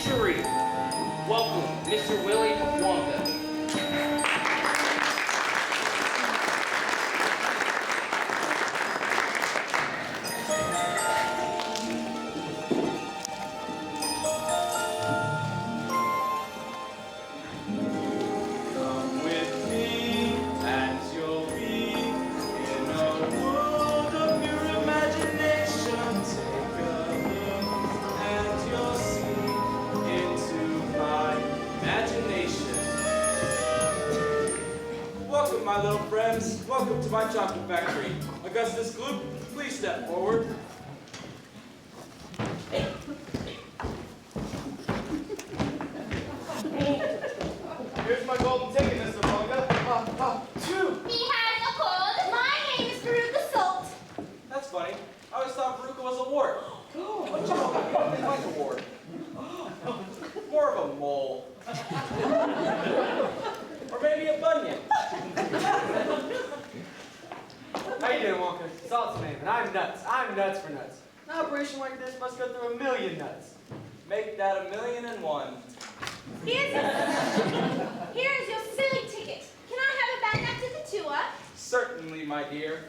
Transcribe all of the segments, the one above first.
century. Welcome, Mr. Willie Wonka. My little friends, welcome to my chocolate factory. Augusus Gloop, please step forward. Here's my golden ticket, Mr. Wonka. He has a cold. My name is Veruca Salt. That's funny. I always thought Veruca was a wart. What chocolate? Nothing like a wart. More of a mole. Or maybe a bunion. How you doing, Wonka? Salt's name, and I'm nuts. I'm nuts for nuts. An operation like this must go through a million nuts. Make that 1,000,001. Here is your silly ticket. Can I have it back after the tour? Certainly, my dear.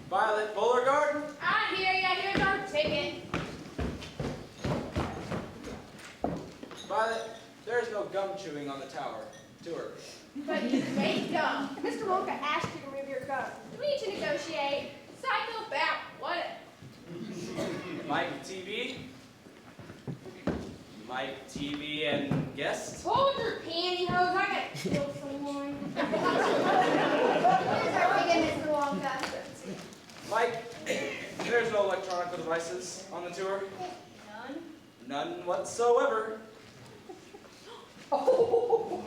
Violet Beauregard? I hear ya. Here's our ticket. Violet, there's no gum chewing on the tour. But you make gum. Mr. Wonka asked you to remove your gum. We need to negotiate. Psychopath. What? Mike TV? Mike TV and guests? Hold your pantyhose. I gotta kill someone. Here's our ticket, Mr. Wonka. Mike, there's no electronic devices on the tour? None. None whatsoever. Oh.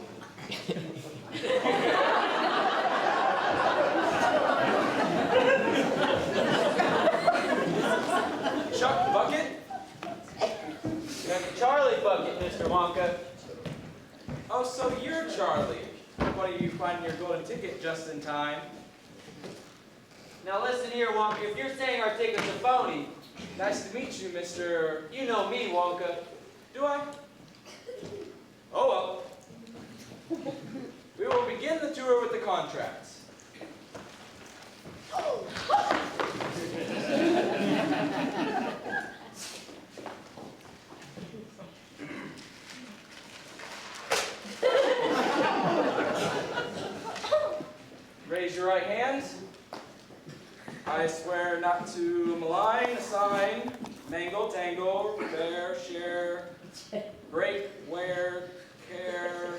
Chuck Bucket? Charlie Bucket, Mr. Wonka. Oh, so you're Charlie. Funny you finding your golden ticket just in time. Now listen here, Wonka. If you're saying our ticket's a phony, Nice to meet you, Mr. you know me, Wonka. Do I? Oh well. We will begin the tour with the contracts. Raise your right hand. I swear not to malign, assign, mangle, tangle, bear, share, break, wear, care,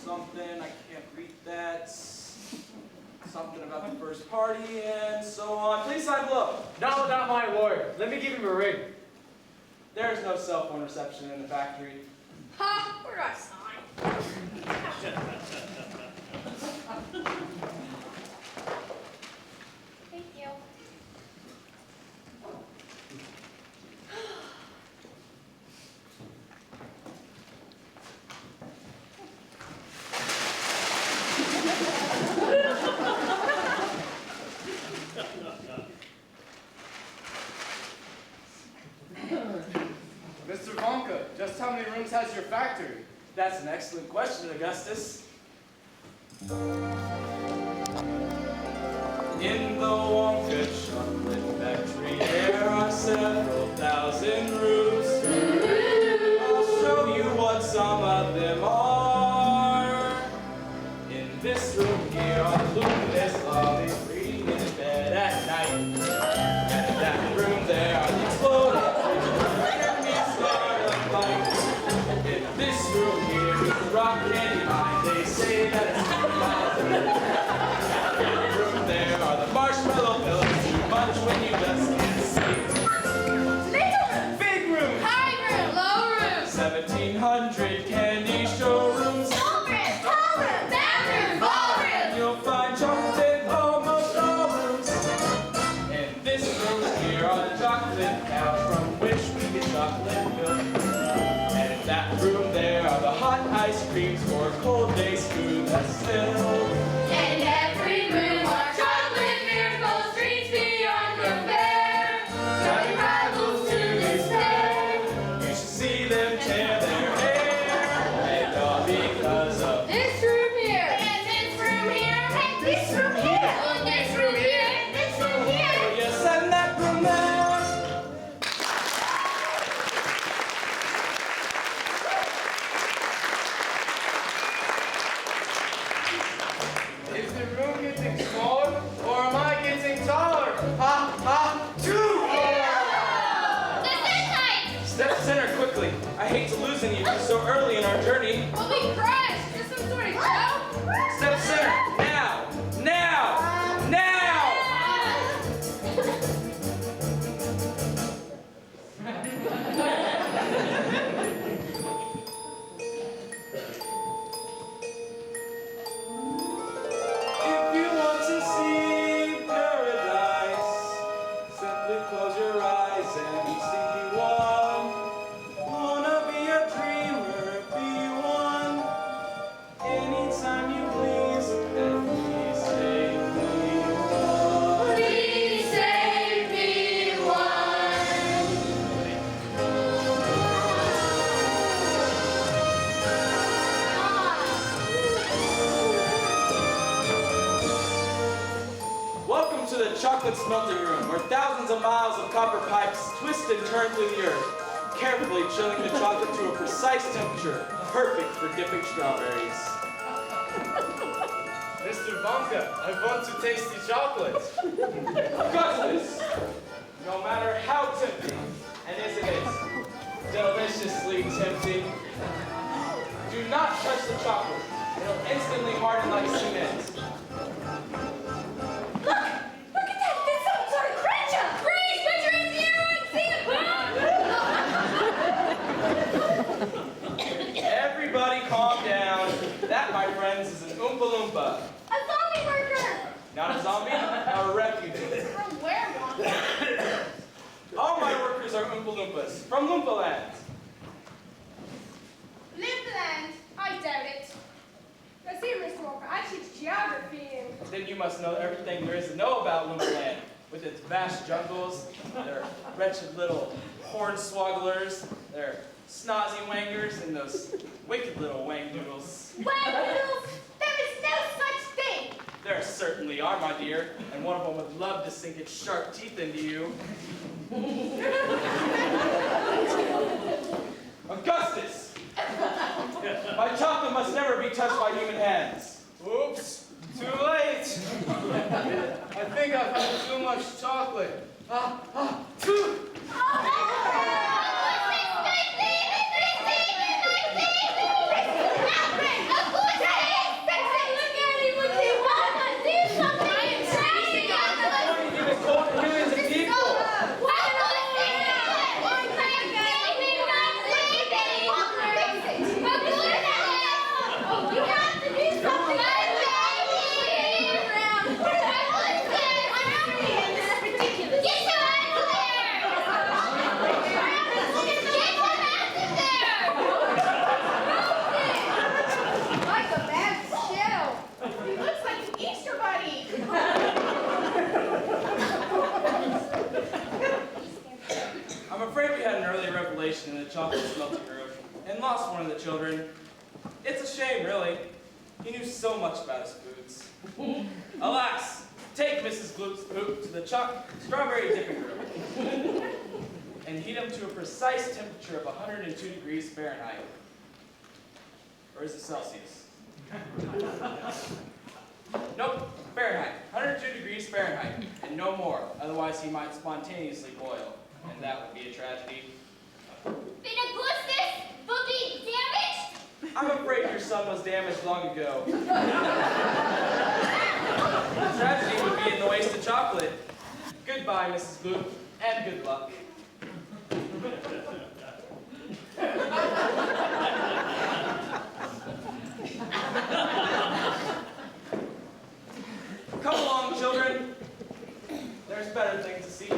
something, I can't read that, something about the first party, and so on. Please sign below. No, not my lawyer. Let me give him a ring. There's no cell phone reception in the factory. Ha! Where do I sign? Thank you. Mr. Wonka, just how many rooms has your factory? That's an excellent question, Augustus. In the Wonka chocolate factory, there are several thousand rooms. I'll show you what some of them are. In this room here are luminous lollies reading in bed at night. And in that room there are the exploding enemies start a fight. In this room here is the rock candy mine. They say that it's room there are the marshmallow pillows. Too much when you just can't see. Big room. High room. Low room. 1,700 candy showrooms. Small room. Tall room. Bathroom. Ballroom. You'll find chocolate in almost all rooms. In this room here are the chocolate cows from which we get chocolate milk. And in that room there are the hot ice creams for cold days food that's still. And every room are chocolate miracles, dreams beyond compare. Johnny Rival so early in our journey. Well, we crashed. Is this some sort of joke? Step center, now! Now! Now! If you want to see paradise, simply close your eyes and see one. Wanna be a dreamer, be one. Anytime you please, and please save me one. Please save me one. Welcome to the chocolate smelting room, where thousands of miles of copper pipes twist and turn through the earth, carefully chilling the chocolate to a precise temperature, perfect for dipping strawberries. Mr. Wonka, I want to taste the chocolate. Augustus, no matter how tempting, and isn't it deliciously tempting, do not touch the chocolate. It'll instantly harden like cement. Look at that. That's some sort of creature. Freeze, put your hands in the air and see it. Everybody calm down. That, my friends, is an Oompa Loompa. A zombie worker. Not a zombie, a refugee. From where, Wonka? All my workers are Oompa Loompas, from Loompa Land. Limpland. I doubt it. Now, see, Mr. Wonka, I teach geography and... Then you must know everything there is to know about Loompa Land, with its vast jungles, their wretched little hornswogglers, their snazzy wangers, and those wicked little wang-doodles. Wagons! There is no such thing! There certainly are, my dear, and one of them would love to sink its sharp teeth into you. Augustus! My chocolate must never be touched by human hands. Oops, too late. I think I've had too much chocolate. Phew. Millions of people. I'm afraid we had an early revelation in the chocolate smelting room and lost one of the children. It's a shame, really. He knew so much about his foods. Alas, take Mrs. Gloop's poop to the strawberry dipping room and heat him to a precise temperature of 102 degrees Fahrenheit. Or is it Celsius? Nope, Fahrenheit. 102 degrees Fahrenheit, and no more. Otherwise, he might spontaneously boil, and that would be a tragedy. Then Augustus will be damaged? I'm afraid your son was damaged long ago. The tragedy would be in the waste of chocolate. Goodbye, Mrs. Gloop, and good luck. Come along, children. There's better things to see.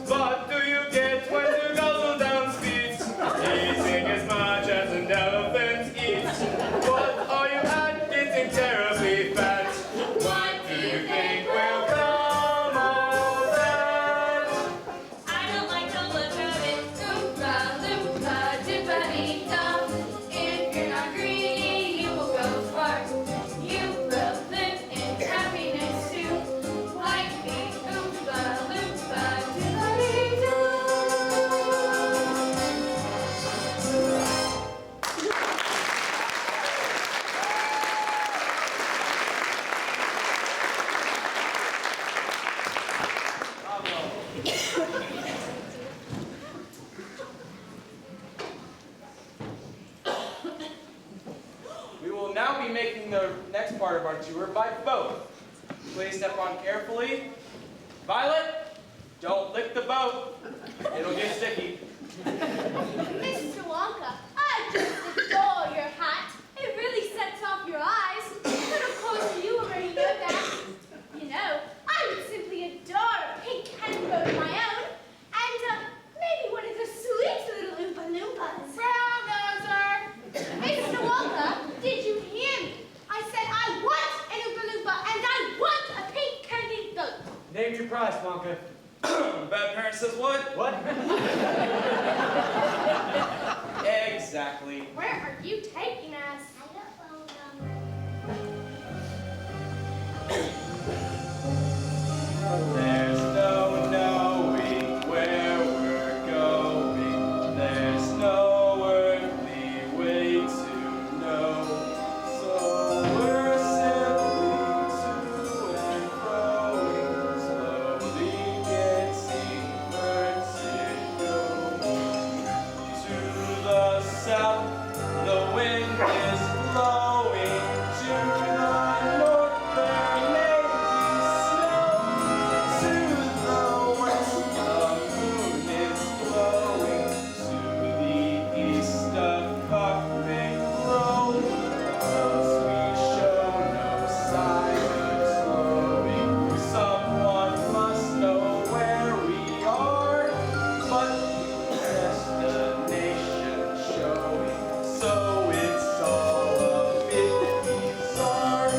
But do you making the next part of our tour by boat. Please step on carefully. Violet, don't lick the boat. It'll get sticky. Mr. Wonka, I just adore your hat. It really sets off your eyes. But of course, you already know that. You know, I would simply adore a pink hen boat of my own. And maybe one of the sweet little Oompa Loompas. Brown noser! Mr. Wonka, did you hear me? I said I want an Oompa Loompa and I want a pink candy boat. Name your price, Wonka. Bad parent says what? What? Exactly. Where are you taking us? There's no knowing where we're going. There's no earthly way to know. So we're simply to and froing, slowly getting vertigo. To the south, the wind is blowing. To the north, there may be snow. To the west, the moon is glowing. To the east, a cock may crow. Since we show no sign of slowing, someone must know where we are. But destination showing, so it's all a bit bizarre.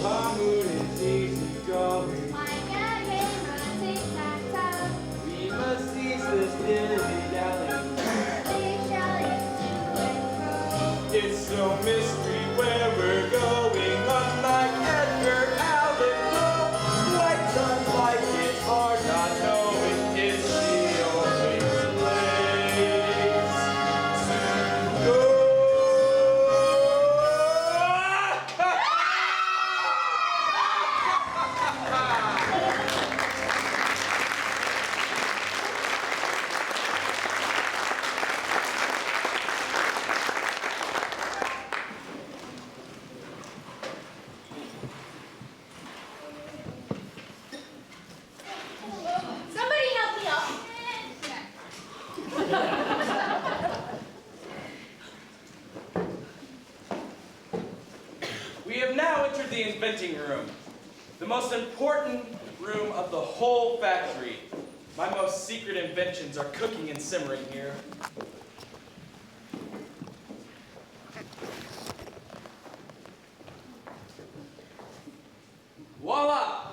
My mood is easy going. Like a game of tic-tac-toe. We must cease this dilly-dally. Big jelly to and fro. It's no mystery where we're going. Unlike Edgar Allan Poe, like times like it's hard not knowing. It's the only place to go. Somebody help me up. We have now entered the inventing room, the most important room of the whole factory. My most secret inventions are cooking and simmering here. Voila!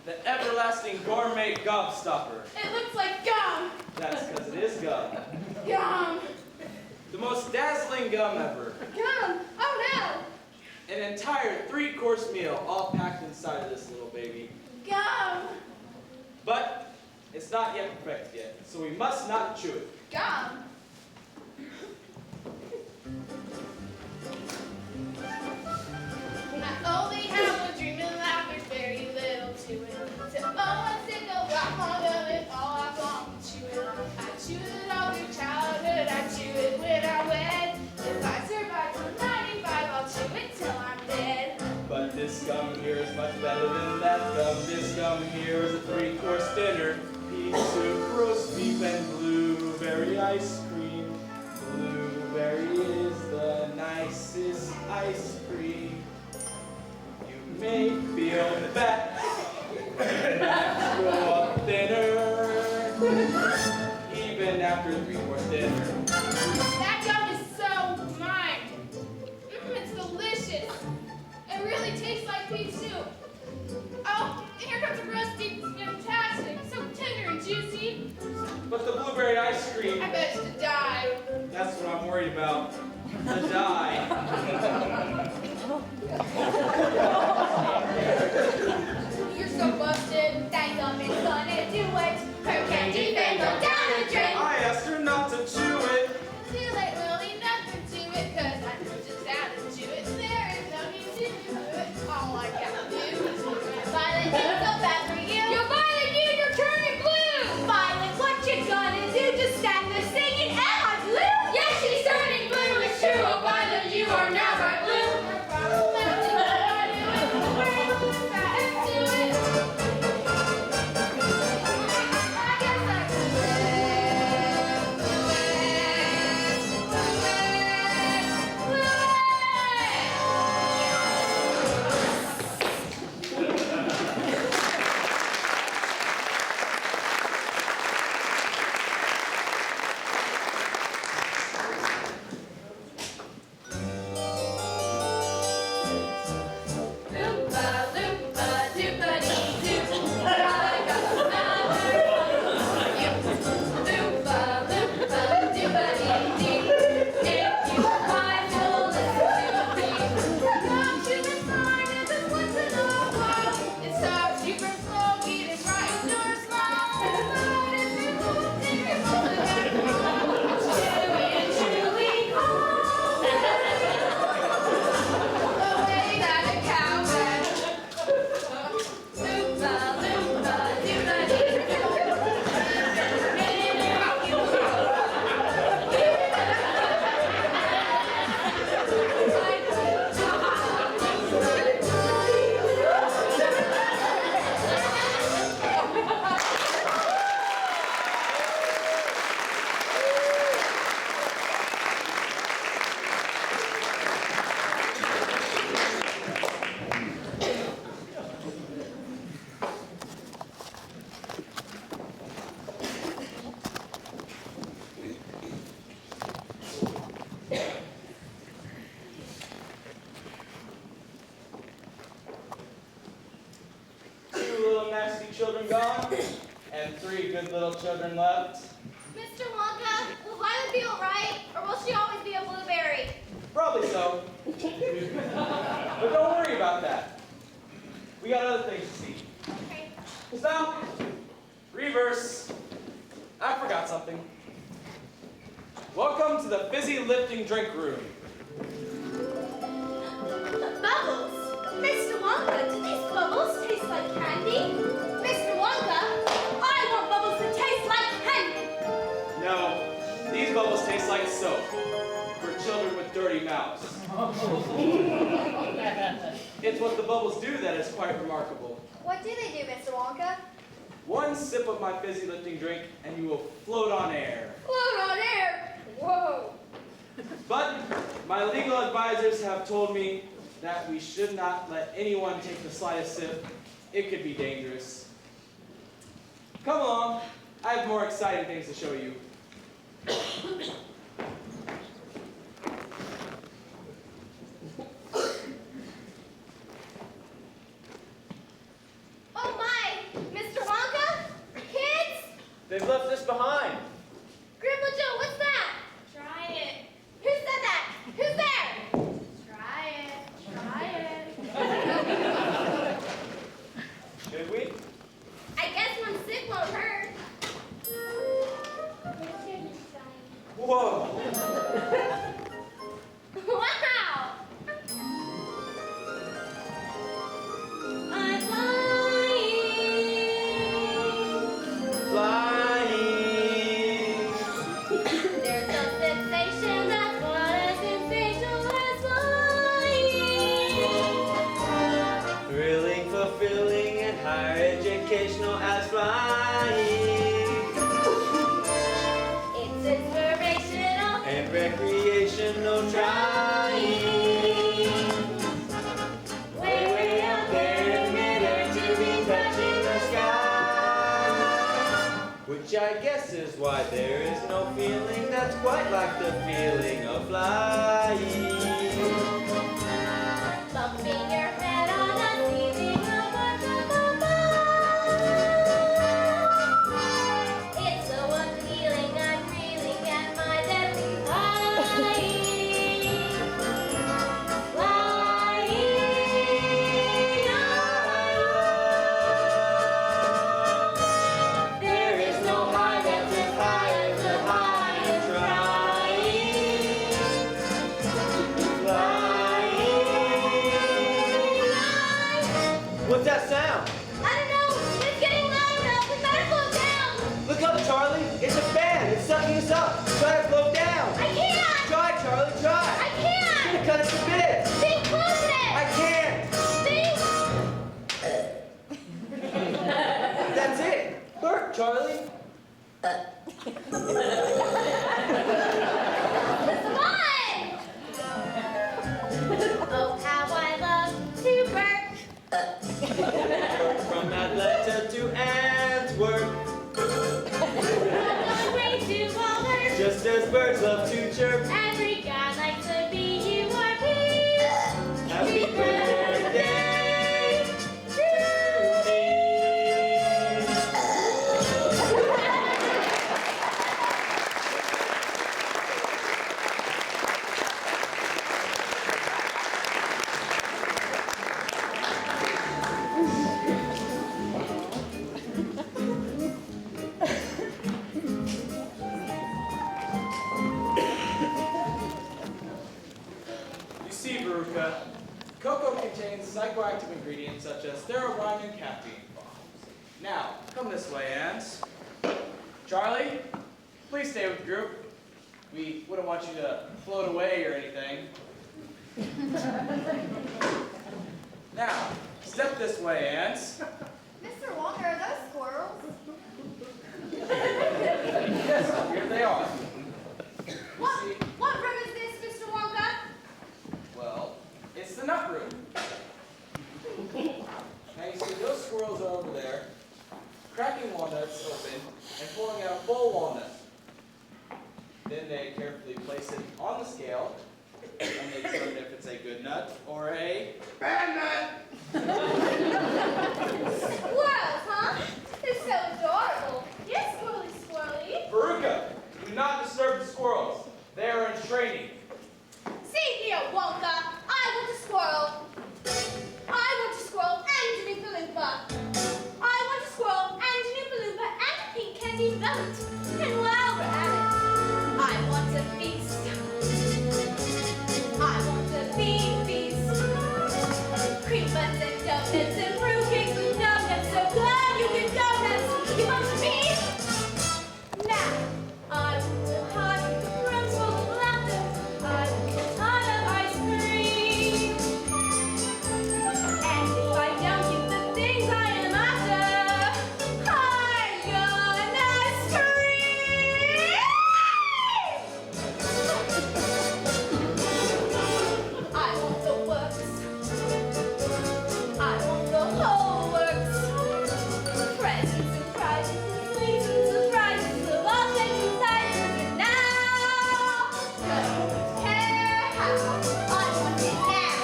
The everlasting gourmet gobstopper. It looks like gum. That's because it is gum. Gum. The most dazzling gum ever. Gum. Oh no. An entire 3-course meal all packed inside of this little baby. Gum. But it's not yet perfect yet, so we must not chew it. Gum. I only have a dream and life, there's very little to it. To own a single rock on of it, all I want to chew it. I chew it all through childhood, I chew it when I wed. If I survive till 95, I'll chew it till I'm dead. But this gum here is much better than that gum. This gum here is a 3-course dinner. Pea soup, roast beef, and blueberry ice cream. Blueberry is the nicest ice cream. You may feel fat, perhaps go up thinner, even after 3-course dinner. That gum is so mine. It's delicious. It really tastes like pea soup. Oh, and here comes a roast beef. It's fantastic. So tender and juicy. But the blueberry ice cream, I bet it's to die. that's what I'm worried about. The dye. You're so busted. That gum is gonna do it. Her candy then go down the drain. I asked her not to chew it. Too late, really nothing to it, 'cause I know just how to chew it. There is no need to do it. All I gotta do is look at Violet. It's so bad for you. You're Violet, you're turning blue. Violet, what you gonna do? Just stand there singing, am I blue? Yes, you children gone, and 3 good little children left. Mr. Wonka, will Violet be alright, or will she always be a blueberry? Probably so. But don't worry about that. We got other things to see. Okay. Stop. Reverse. I forgot something. Welcome to the fizzy lifting drink room. Bubbles? Mr. Wonka, do these bubbles taste like candy? Mr. Wonka, I want bubbles that taste like candy. No, these bubbles taste like soap for children with dirty mouths. It's what the bubbles do that is quite remarkable. What do they do, Mr. Wonka? One sip of my fizzy lifting drink and you will float on air. Float on air. Whoa. But my legal advisors have told me that we should not let anyone take the slightest sip. It could be dangerous. Come along. I have more exciting things to show you. Oh my! Mr. Wonka? Kids? They've left this behind. Grandpa Joe, what's that? Try it. Who said that? Who's there? Try it. Try it. Should we? I guess one sip won't hurt. Whoa! Wow! I'm flying. Flying. There's no sensation that's what as sensational as flying. Thrilling, fulfilling, and higher educational as flying. It's inspirational. And recreational trying. Way, way out there in midair to be touching the sky. Which I guess is why there is no feeling that's quite like the feeling of flying. Bumping your head on a ceiling above the It's the one feeling I'm feeling at my deadly flying. There is no high that's as high as the high is flying. What's that sound? I don't know. It's getting loud enough. We better slow down. Look up, Charlie. It's a fan. It's sucking us up. Try to float down. I can't. Try, Charlie. Try. I can't. It's gonna cut us to bits. Think positive. I can't. Think. That's it. Burp, Charlie. Come on. Oh, how I love to burp. From Atlanta to Antwerp. Not way too bothered. Just as birds love to chirp. Every guy likes to be you or me. Happy birthday to me. You see, Veruca, cocoa contains psychoactive ingredients such as theobromine and caffeine. Now, come this way, Ants. Charlie, please stay with the group. We wouldn't want you to float away or anything. Now, step this way, Ants. Mr. Wonka, are those squirrels? Yes, here they are. What room is this, Mr. Wonka? Well, it's the nut room. Now you see those squirrels are over there, cracking walnuts open and pulling out a full walnut. Then they carefully place it on the scale and they determine if it's a good nut or a bad nut. Squirrels, huh? out. And while we're at it, I want a feast. I want a feast. Cream buns and donuts and fruitcakes and donuts. So glad you can donuts. You want a feast? Now, I want a hot room full of laughter. I want a ton of ice cream. And if I don't get the things I am after, I'm gonna scream! I want the works. I want the whole works. Presents and prizes and sweets and surprises of all shapes and sizes. And now, don't care how, I want it now.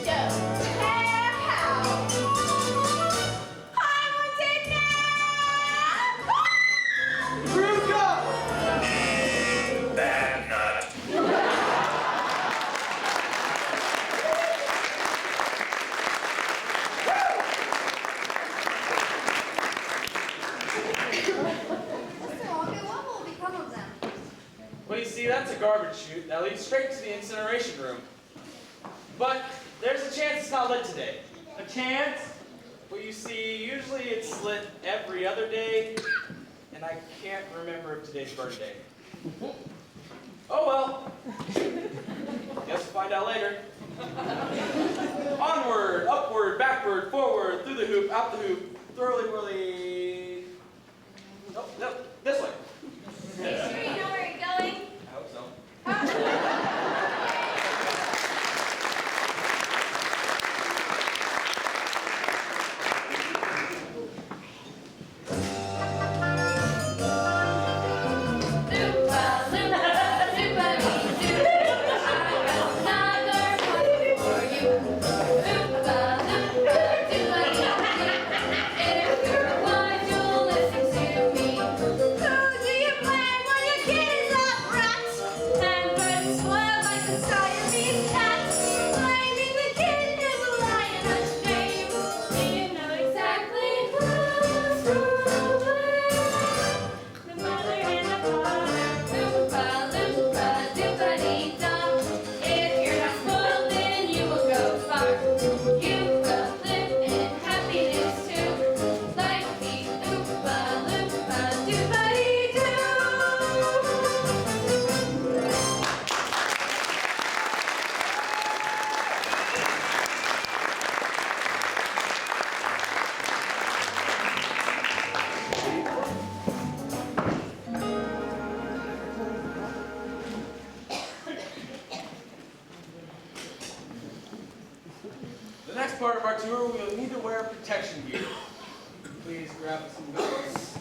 Don't care how, I want it now. Ruka! Mr. Wonka, what will become of them? Well, you see, that's a garbage chute that leads straight to the incineration room. But there's a chance it's not lit today. A chance? Well, you see, usually it's lit every other day, and I can't remember if today's birthday. Oh well. Guess we'll find out later. Onward, upward, backward, forward, through the hoop, out the hoop, thoroughly whirly. Nope, nope, this way. Sure you know where you're going? I hope so. The next part of our tour, we'll need to wear protection gear. Please grab some belts.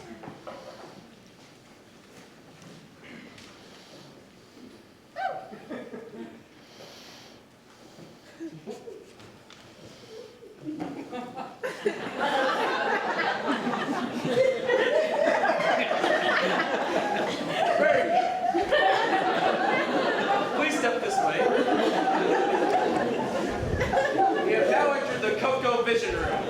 Very good. Please step this way. We have now entered the Cocoa Vision Room.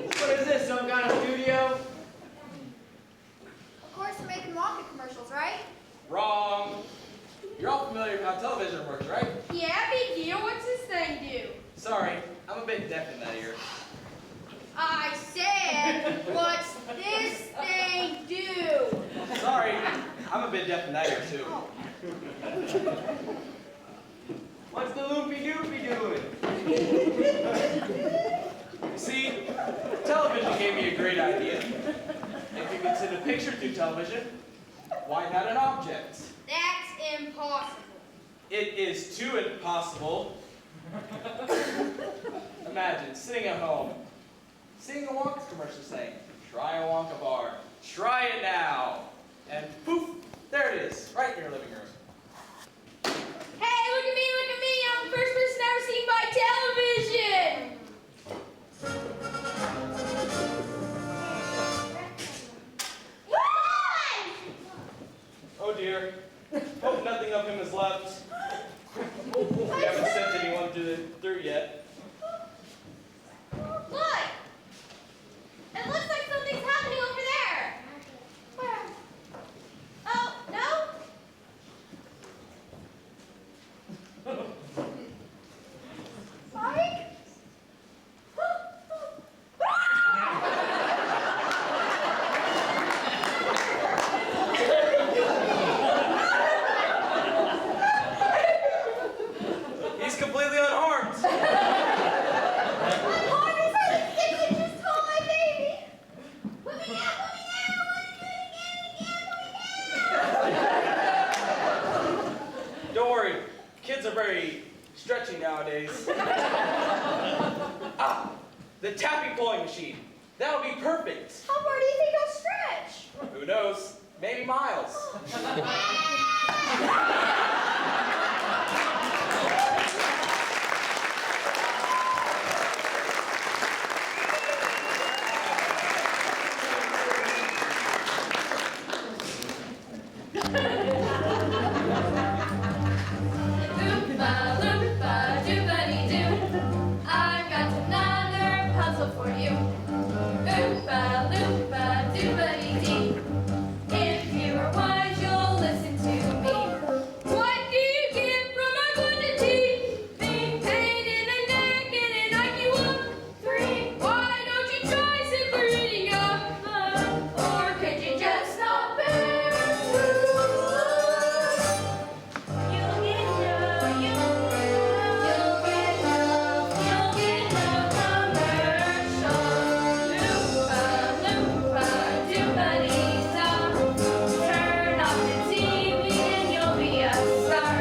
What is this, some kind of studio? Of course, we're making Wonka commercials, right? Wrong. You're all familiar with how television works, right? Yeah, big deal. What's this thing do? Sorry, I'm a bit deaf in that ear. I said, what's this thing do? Sorry, I'm a bit deaf in that ear too. What's the loopy doopy doing? See, television gave me a great idea. If you can send a picture through television, why not an object? That's impossible. It is too impossible. Imagine sitting at home, seeing a Wonka commercial saying, "Try a Wonka bar. Try it now." And poof, there it is, right in your living room. Hey, look at me, look at me. I'm the first person ever seen by television. What? Oh dear. Hope nothing of him is left. We haven't sent anyone through yet. Look, completely unharmed. I'm hardly for the 6 inches tall, my baby. Put me down, put me down. I want to do it again, put me down. Don't worry, kids are very stretchy nowadays. Ah, the tapping pulling machine. That would be perfect. How far do you think I'll stretch? Who knows? Maybe miles. Oompa loompa doobity doo. I've got another puzzle for you. Oompa loompa doobity dee. If you are wise, you'll listen to me. What do you get from our good teeth? Being pain in the neck and an achy walk. 3. Why don't you try simply reading up? Or could you just not bear to? You'll get no commercial. Loompa loompa doobity-da. Turn off the TV and you'll be a star.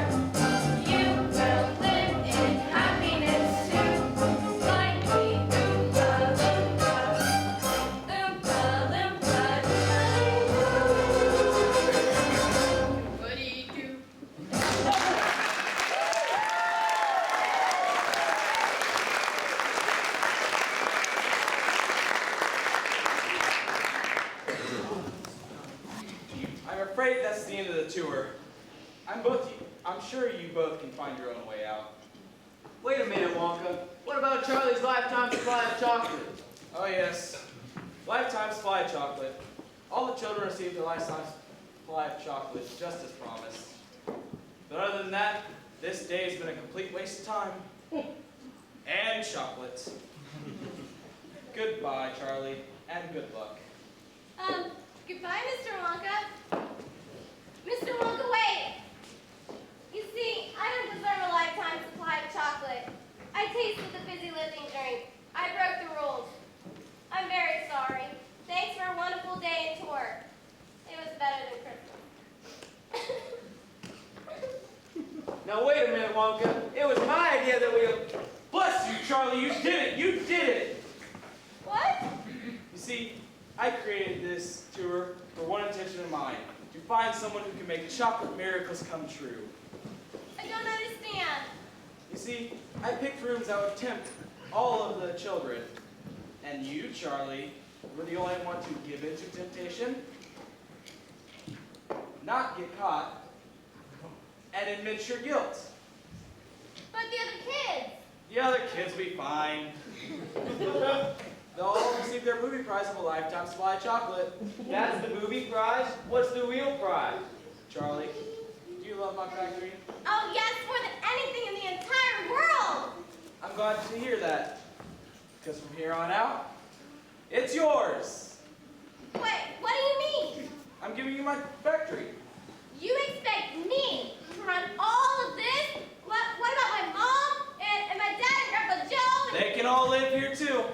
You will live in happiness too, like me. Oompa loompa, oompa loompa doobity-doo. I'm afraid that's the end of the tour. I'm sure you both can find your own way out. Wait a minute, Wonka. What about Charlie's lifetime supply of chocolate? Oh yes, lifetime supply of chocolate. All the children received their lifetime supply of chocolate, just as promised. But other than that, this day has been a complete waste of time. And chocolate. Goodbye, Charlie, and good luck. Goodbye, Mr. Wonka. Mr. Wonka, wait! You see, I don't deserve a lifetime supply of chocolate. I tasted the fizzy lifting drink. I broke the rules. I'm very sorry. Thanks for a wonderful day and tour. It was better than Christmas. Now wait a minute, Wonka. It was my idea that we... Bless you, Charlie, you did it! You did it! What? You see, I created this tour for one intention in mind, to find someone who can make chocolate miracles come true. I don't understand. You see, I picked rooms that would tempt all of the children. And you, Charlie, were the only one to give in to temptation, not get caught, and admit your guilt. But the other kids. The other kids will be fine. They'll all receive their movie prize of a lifetime supply of chocolate. That's the movie prize? What's the real prize? Charlie, do you love my factory? Oh, yes, more than anything in the entire world. I'm glad to hear that. Because from here on out, it's yours. Wait, what do you mean? I'm giving you my factory. You expect me to run all of this? What about my mom and my dad and Grandpa Joe? They can all live here too.